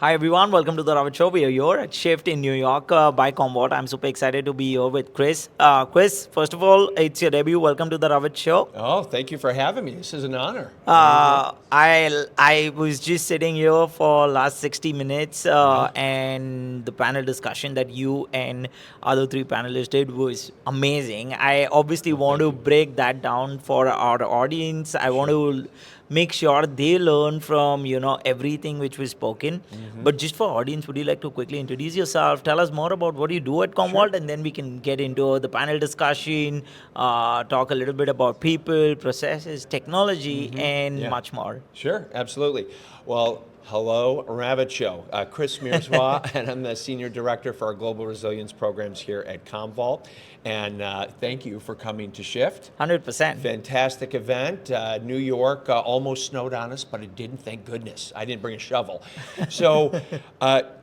Hi everyone, welcome to the Robert Show. We are here at Shift in New York by Commvault. I'm super excited to be here with Chris. Chris, first of all, it's your debut. Welcome to the Robert Show. Oh, thank you for having me. This is an honor. I was just sitting here for last 60 minutes, Yeah. and the panel discussion that you and other three panelists did was amazing. I obviously Well, want thank to you. break that down for our audience. I want Sure. to make sure they learn from everything which was spoken. But just for audience, would you like to quickly introduce yourself? Tell us more about what you do at Sure. Commvault, and then we can get into the panel discussion, talk a little bit about people, processes, technology, and Yeah. much more. Sure. Absolutely. Well, hello, Rabbit Show. Chris Mierzwa, and I'm the Senior Director for our Global Resilience Programs here at Commvault. And thank you for coming to Shift. 100%. Fantastic event. New York almost snowed on us, but it didn't, thank goodness. I didn't bring a shovel. So,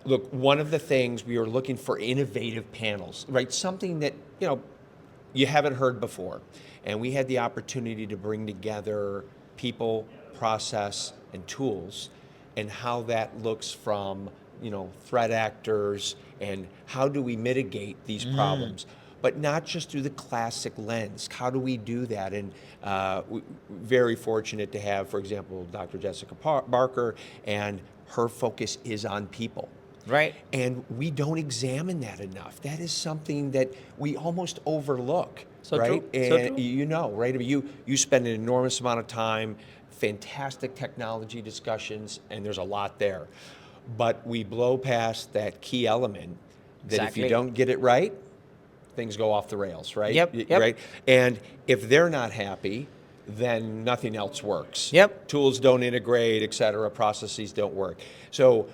look, one of the things we were looking for innovative panels, right? Something that, you haven't heard before. And we had the opportunity to bring together people, process, and tools, and how that looks from, threat actors, and how do we mitigate these problems. But not just through the classic lens. How do we do that? And very fortunate to have, for example, Dr. Jessica Barker, and her focus is on people. Right. And we don't examine that enough. That is something that we almost overlook, So right? true. So And true. right? I mean, you spend an enormous amount of time, fantastic technology discussions, and there's a lot there. But we blow past that key element that if you Exactly. don't get it right, things go off the rails, right? Yep. Right? And if they're not happy, then nothing else works. Yep. Tools don't integrate, et cetera, processes don't work. So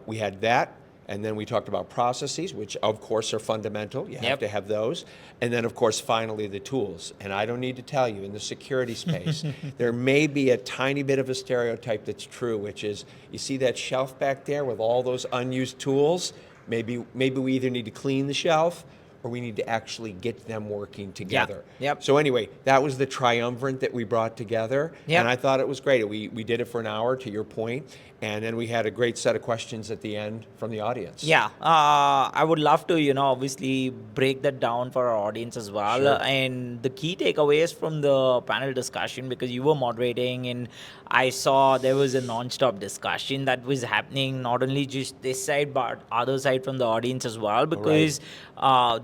we had that, and then we talked about processes, which of course are fundamental. You have Yep. to have those. And then of course, finally, the tools. And I don't need to tell you, in the security space, there may be a tiny bit of a stereotype that's true, which is, you see that shelf back there with all those unused tools? Maybe we either need to clean the shelf, or we need to actually get them working together. Yep. So anyway, that was the triumvirate that we brought together, Yep. and I thought it was great. We did it for an hour, to your point, and then we had a great set of questions at the end from the audience. Yeah, I would love to, obviously break that down for our audience as well. Sure. And the key takeaways from the panel discussion, because you were moderating, and I saw there was a non-stop discussion that was happening, not only just this side, but other side from the audience as well, because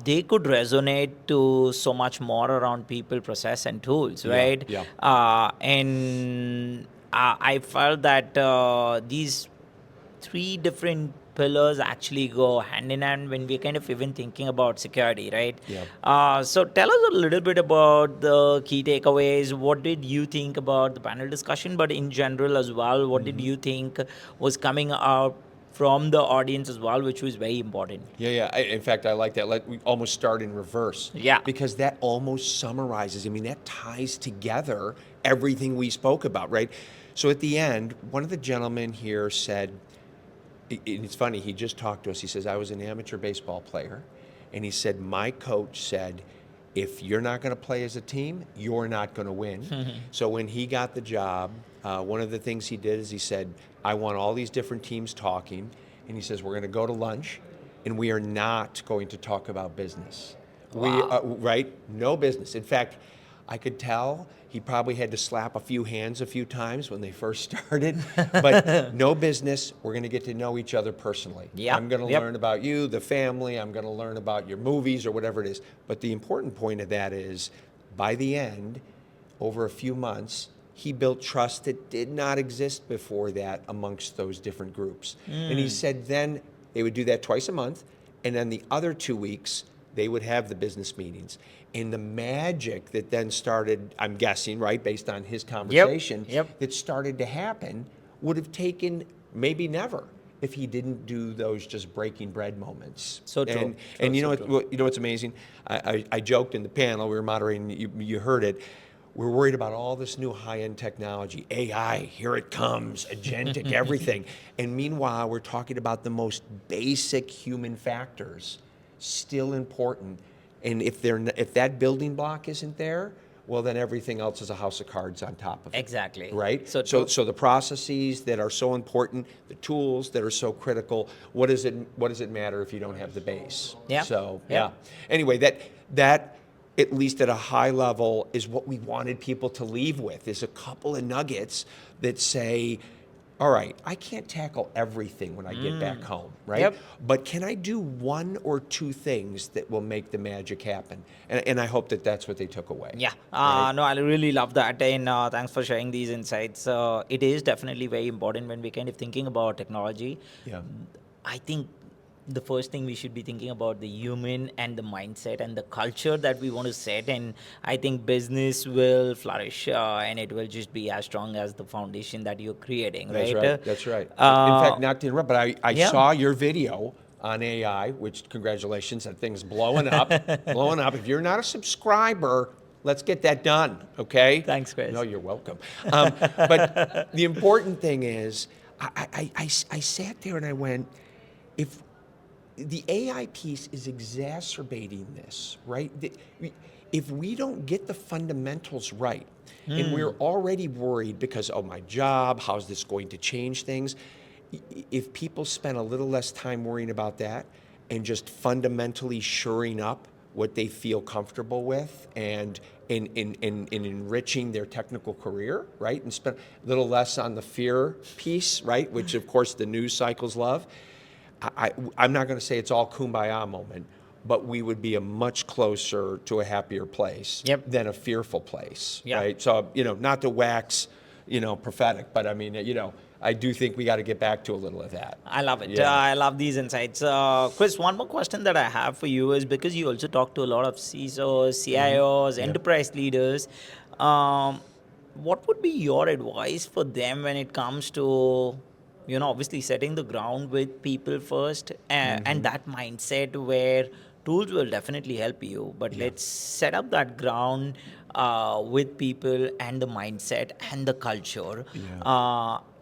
they could resonate to so much more around people, process, and tools, Yeah, right? yeah. And I felt that these three different pillars actually go hand in hand when we're kind of even thinking about security, right? Yeah. So tell us a little bit about the key takeaways. What did you think about the panel discussion, but in general as well, what did you think was coming out from the audience as well, which was very important? Yeah. In fact, I like that. We almost start in reverse. Yeah. Because that almost summarizes, that ties together everything we spoke about, right? So at the end, one of the gentlemen here said, it's funny, he just talked to us. He says, I was an amateur baseball player, and he said, my coach said, if you're not going to play as a team, you're not going to win. So when he got the job, one of the things he did is he said, I want all these different teams talking, and he says, we're going to go to lunch, and we are not going to talk about business. Wow. Right? No business. In fact, I could tell he probably had to slap a few hands a few times when they first started, but no business. We're going to get to know each other personally. Yep, I'm going to yep. learn about you, the family. I'm going to learn about your movies or whatever it is. But the important point of that is, by the end, over a few months, he built trust that did not exist before that amongst those different groups. And he said then they would do that twice a month, and then the other 2 weeks, they would have the business meetings. And the magic that then started, I'm guessing, right, based on his conversation, Yep. that started to happen would have taken maybe never if he didn't do those just breaking bread moments. So true. And, True, and you know so what, what's amazing? I joked in the panel, we were moderating, you heard it. We're worried about all this new high-end technology, AI, here it comes, agentic, everything. And meanwhile, we're talking about the most basic human factors, still important. And if that building block isn't there, well, then everything else is a house of cards on top of it. Exactly. Right? So So the processes that are so important, the tools that are so critical, what does it matter if you don't have the base? Yeah. So, Yeah. yeah. Anyway, that at least at a high level is what we wanted people to leave with, is a couple of nuggets that say, all right, I can't tackle everything when I get back home, right? Yep. But can I do one or two things that will make the magic happen? And I hope that that's what they took away. Yeah, right? no, I really love that, and thanks for sharing these insights. It is definitely very important when we're kind of thinking about technology. Yeah. I think the first thing we should be thinking about the human and the mindset and the culture that we want to set, and I think business will flourish, and it will just be as strong as the foundation that you're creating, That's right? right. That's right. In Uh, fact, not to interrupt, but I yeah. saw your video on AI, which congratulations, that thing's blowing up, blowing up. If you're not a subscriber, let's get that done, okay? Thanks, Chris. No, you're welcome. But the important thing is, I sat there and I went, if the AI piece is exacerbating this, right? If we don't get the fundamentals right, and we're already worried because, oh, my job, how's this going to change things? If people spend a little less time worrying about that and just fundamentally shoring up what they feel comfortable with and in enriching their technical career, right? And spend a little less on the fear piece, right? Which, of course, the news cycles love. I'm not going to say it's all kumbaya moment, but we would be a much closer to a happier place Yep. than a fearful place, Yeah. right? So, not to wax, prophetic, but I mean, I do think we got to get back to a little of that. I love it. Yeah. I love these insights. Chris, one more question that I have for you is because you also talk to a lot of CISOs, CIOs, Yeah. enterprise leaders. What would be your advice for them when it comes to, obviously setting the ground with people first and that mindset where tools will definitely help you, but let's set up that ground with people and the mindset and the culture.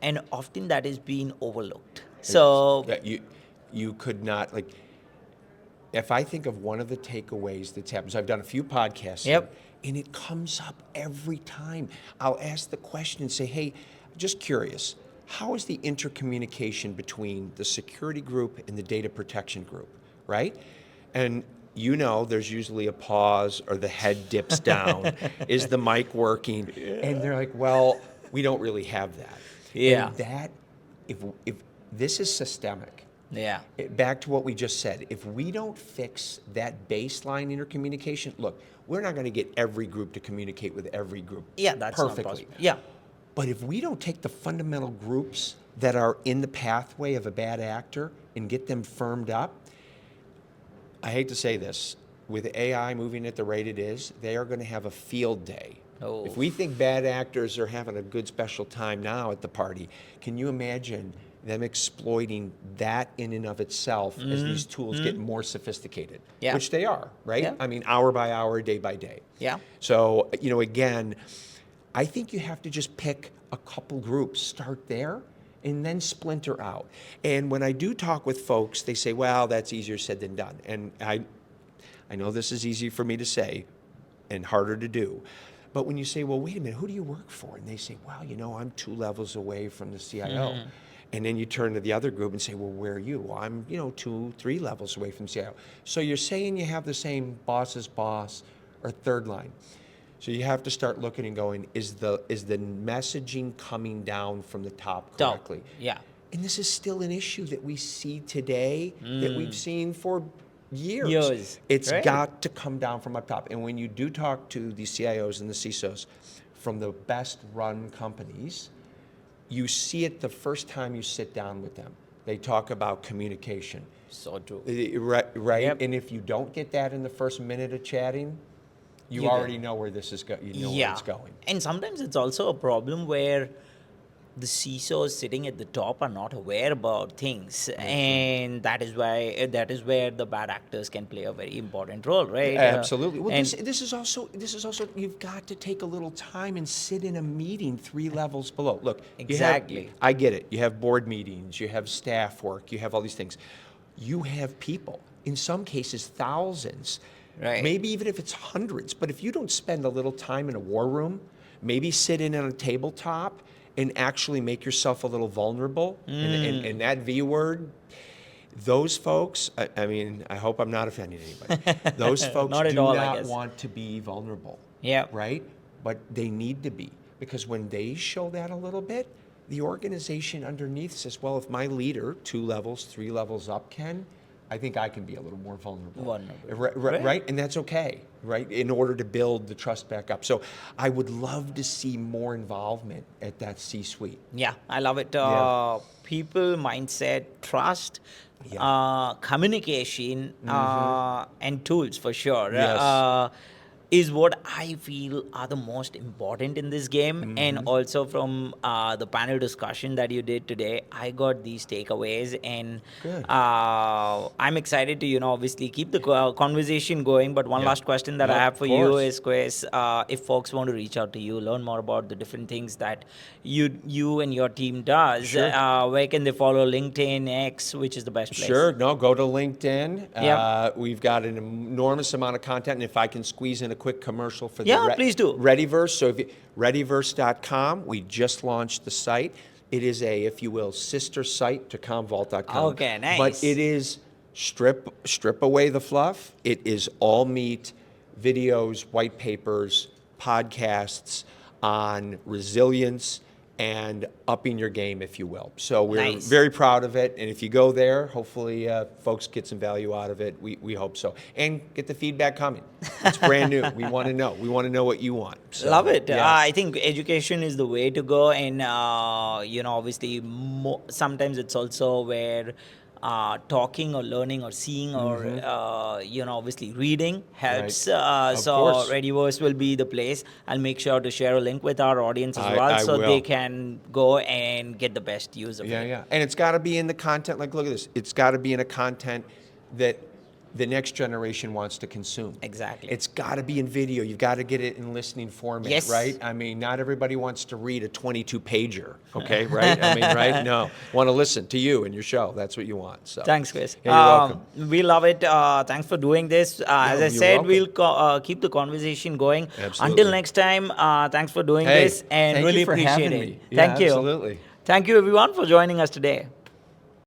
And often that is being overlooked. So, Yeah, you could not, like, if I think of one of the takeaways that's happened, so I've done a few podcasts here, Yep. and it comes up every time. I'll ask the question and say, hey, just curious, how is the intercommunication between the security group and the data protection group, right? And there's usually a pause or the head dips down. Is the mic working? And they're like, well, we don't really have that. Yeah. And that, if this is systemic, yeah. back to what we just said, if we don't fix that baseline intercommunication, look, we're not going to get every group to communicate with every group Yeah, that's perfectly. not possible. Yeah. But if we don't take the fundamental groups that are in the pathway of a bad actor and get them firmed up, I hate to say this, with AI moving at the rate it is, they are going to have a field day. Oh. If we think bad actors are having a good special time now at the party, can you imagine them exploiting that in and of itself as these tools get more sophisticated? Yeah. Which they are, right? Yeah. I mean, hour by hour, day by day. Yeah. So, again, I think you have to just pick a couple groups, start there, and then splinter out. And when I do talk with folks, they say, well, that's easier said than done. And I know this is easy for me to say and harder to do. But when you say, well, wait a minute, who do you work for? And they say, well, I'm 2 levels away from the CIO. And then you turn to the other group and say, well, where are you? Well, I'm, 2, 3 levels away from CIO. So you're saying you have the same boss's boss or third line. So you have to start looking and going, is the messaging coming down from the top correctly? Yeah. And this is still an issue that we see today that we've seen for years. Years, It's right. got to come down from up top. And when you do talk to the CIOs and the CISOs from the best run companies, you see it the first time you sit down with them. They talk about communication. So true. Right? Yep. And if you don't get that in the first minute of chatting, you You already get- know where this is going. You know yeah. where it's going. And sometimes it's also a problem where the CISOs sitting at the top are not aware about things, and that is where the bad actors can play a very important role, right? Absolutely. Well, and this is also you've got to take a little time and sit in a meeting 3 levels below. Look, Exactly. I get it. You have board meetings, you have staff work, you have all these things. You have people, in some cases thousands, Right. Maybe even if it's hundreds, but if you don't spend a little time in a war room, maybe sit in on a tabletop and actually make yourself a little vulnerable, and that V word, those folks, I mean, I hope I'm not offending anybody. Those folks Not at do all, I not guess. want to be vulnerable. Yeah. Right? But they need to be, because when they show that a little bit, the organization underneath says, well, if my leader, 2 levels, 3 levels up can, I think I can be a little more vulnerable. Right? And that's okay, right? In order to build the trust back up. So I would love to see more involvement at that C-suite. Yeah, I love it. Yeah. People, mindset, trust, Yeah. communication, and tools for sure. Yes. Is what I feel are the most important in this game. And also from the panel discussion that you did today, I got these takeaways, and Good. I'm excited to, obviously keep the conversation going. But one Yeah. last question that I Yep, have for of you course. is, Chris, if folks want to reach out to you, learn more about the different things that you and your team does, Sure. where can they follow? LinkedIn, X, which is the best place? Sure. No, go to LinkedIn. Yeah. We've got an enormous amount of content, and if I can squeeze in a quick commercial for Yeah, the please do. Readyverse. So if you, readyverse.com, we just launched the site. It is a, if you will, sister site to Commvault.com. Okay, nice. But it is strip away the fluff. It is all meat, videos, white papers, podcasts on resilience and upping your game, if you will. So we're Nice. very proud of it. And if you go there, hopefully folks get some value out of it. We hope so. And get the feedback coming. It's brand new. We want to know. We want to know what you want. So, Love it. yes. I think education is the way to go, and obviously, sometimes it's also where talking or learning or seeing or obviously reading helps. Right. Of So course. Readyverse will be the place. I'll make sure to share a link with our audience as I well, so they will. can go and get the best use of it. Yeah. And it's got to be in the content. Like, look at this. It's got to be in a content that the next generation wants to consume. Exactly. It's got to be in video. You've got to get it in listening format, Yes. right? I mean, not everybody wants to read a 22-pager, okay, right? I mean, right? No. Want to listen to you and your show. That's what you want. So. Thanks, Chris. Yeah, you're welcome. We love it. Thanks for doing this. As I you're said, welcome. we'll keep the conversation going. Absolutely. Until next time, thanks for doing Hey, this, and thank really you for appreciate having it. me. Yeah, Thank you. absolutely. Thank you, everyone, for joining us today.